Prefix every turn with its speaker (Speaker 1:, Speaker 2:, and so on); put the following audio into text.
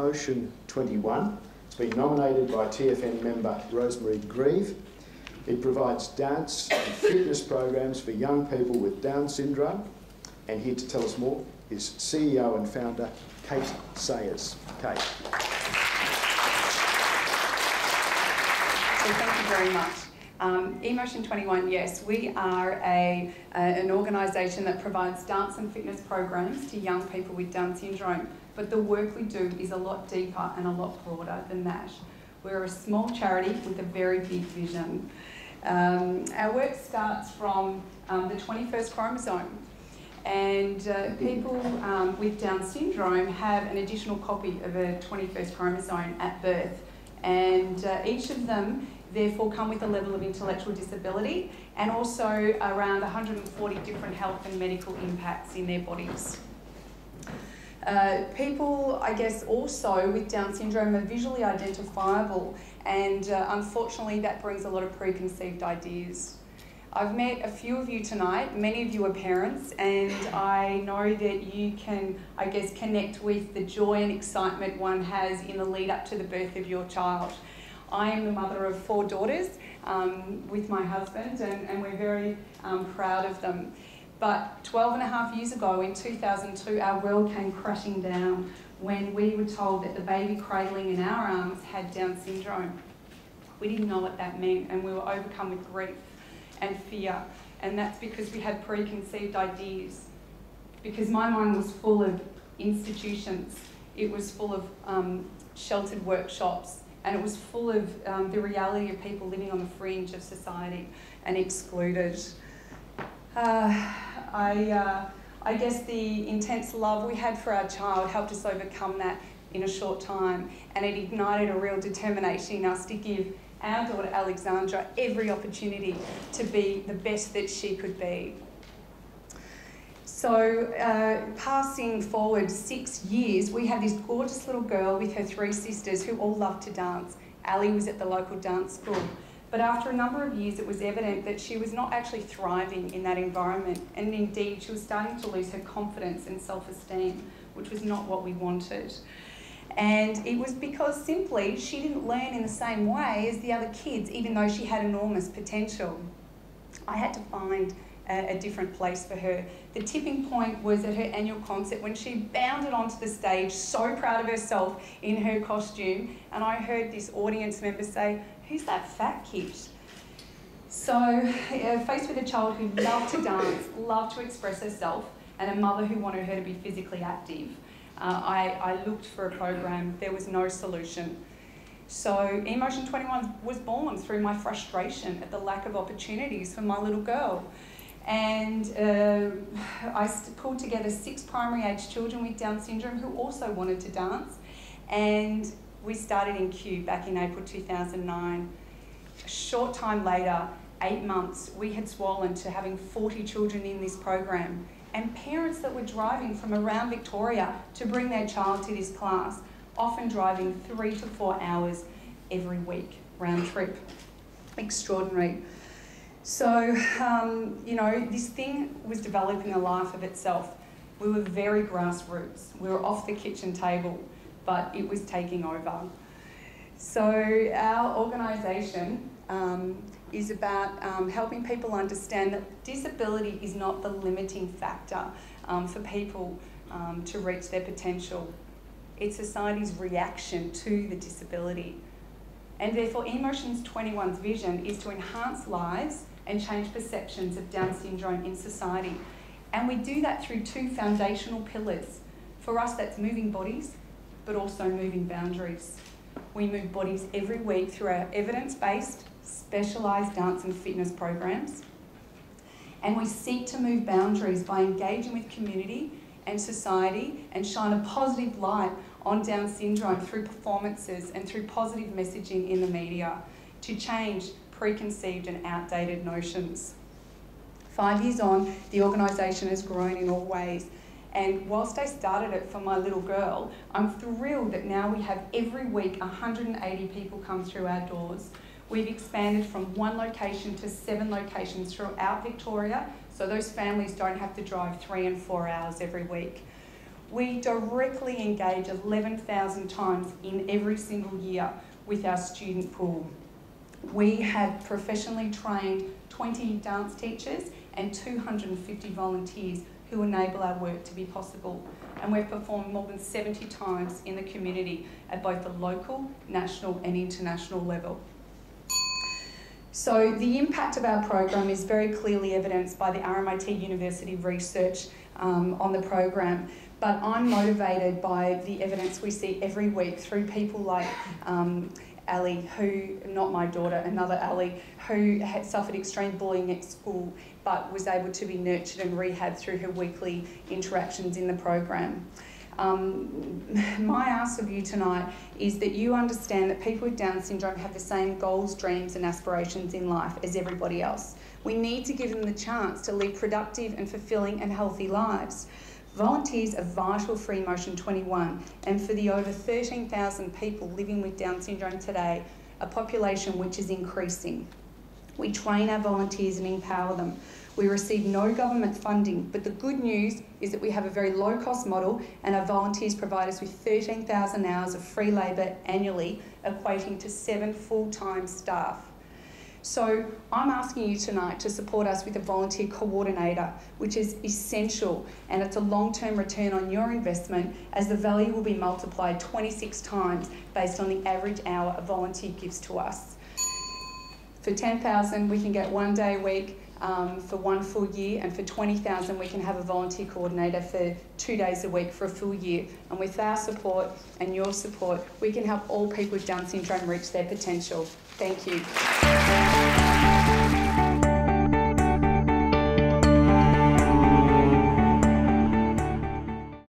Speaker 1: e.motion21. It's been nominated by TFN member Rosemary Grieve. It provides dance and fitness programs for young people with Down syndrome. And here to tell us more is CEO and founder Kate Sayers. Kate.
Speaker 2: So thank you very much. e.motion21, yes, we are an organisation that provides dance and fitness programs to young people with Down syndrome, but the work we do is a lot deeper and a lot broader than that. We're a small charity with a very big vision. Our work starts from the 21st chromosome, and people with Down syndrome have an additional copy of a 21st chromosome at birth, and each of them therefore come with a level of intellectual disability and also around 140 different health and medical impacts in their bodies. People, I guess, also with Down syndrome are visually identifiable, and unfortunately that brings a lot of preconceived ideas. I've met a few of you tonight, many of you are parents, and I know that you can, I guess, connect with the joy and excitement one has in the lead up to the birth of your child. I am the mother of 4 daughters with my husband, and we're very proud of them. But 12.5 years ago, in 2002, our world came crashing down when we were told that the baby cradling in our arms had Down syndrome. We didn't know what that meant, and we were overcome with grief and fear, and that's because we had preconceived ideas. Because my mind was full of institutions, it was full of sheltered workshops, and it was full of the reality of people living on the fringe of society and excluded. I guess the intense love we had for our child helped us overcome that in a short time, and it ignited a real determination in us to give our daughter Alexandra every opportunity to be the best that she could be. So passing forward 6 years, we had this gorgeous little girl with her 3 sisters who all loved to dance. Ali was at the local dance school. But after a number of years, it was evident that she was not actually thriving in that environment, and indeed she was starting to lose her confidence and self-esteem, which was not what we wanted. And it was because simply she didn't learn in the same way as the other kids, even though she had enormous potential. I had to find a different place for her. The tipping point was at her annual concert when she bounded onto the stage, so proud of herself in her costume, and I heard this audience member say, "Who's that fat kid?" So faced with a child who loved to dance, loved to express herself, and a mother who wanted her to be physically active, I looked for a program. There was no solution. So e.motion21 was born through my frustration at the lack of opportunities for my little girl. And I pulled together 6 primary age children with Down syndrome who also wanted to dance, and we started in Kew back in April 2009. A short time later, 8 months, we had swollen to having 40 children in this program, and parents that were driving from around Victoria to bring their child to this class, often driving 3 to 4 hours every week, round trip. Extraordinary. So, you know, this thing was developing a life of itself. We were very grassroots. We were off the kitchen table, but it was taking over. So our organisation is about helping people understand that disability is not the limiting factor for people to reach their potential. It's society's reaction to the disability. And therefore e.motion21's vision is to enhance lives and change perceptions of Down syndrome in society. And we do that through 2 foundational pillars. For us, that's moving bodies, but also moving boundaries. We move bodies every week through our evidence-based, specialised dance and fitness programs. And we seek to move boundaries by engaging with community and society and shine a positive light on Down syndrome through performances and through positive messaging in the media to change preconceived and outdated notions. 5 years on, the organisation has grown in all ways. And whilst I started it for my little girl, I'm thrilled that now we have every week 180 people come through our doors. We've expanded from 1 location to 7 locations throughout Victoria, so those families don't have to drive 3 and 4 hours every week. We directly engage 11,000 times in every single year with our student pool. We have professionally trained 20 dance teachers and 250 volunteers who enable our work to be possible. And we've performed more than 70 times in the community at both the local, national and international level. So the impact of our program is very clearly evidenced by the RMIT University research on the program. But I'm motivated by the evidence we see every week through people like Ali, who, not my daughter, another Ali, who had suffered extreme bullying at school but was able to be nurtured and rehabbed through her weekly interactions in the program. My ask of you tonight is that you understand that people with Down syndrome have the same goals, dreams and aspirations in life as everybody else. We need to give them the chance to lead productive and fulfilling and healthy lives. Volunteers are vital for e.motion21 and for the over 13,000 people living with Down syndrome today, a population which is increasing. We train our volunteers and empower them. We receive no government funding, but the good news is that we have a very low-cost model and our volunteers provide us with 13,000 hours of free labour annually, equating to 7 full-time staff. So I'm asking you tonight to support us with a volunteer coordinator, which is essential, and it's a long-term return on your investment as the value will be multiplied 26 times based on the average hour a volunteer gives to us. For 10,000 we can get 1 day a week for 1 full year, and for 20,000 we can have a volunteer coordinator for 2 days a week for a full year. And with our support and your support, we can help all people with Down syndrome reach their potential. Thank you.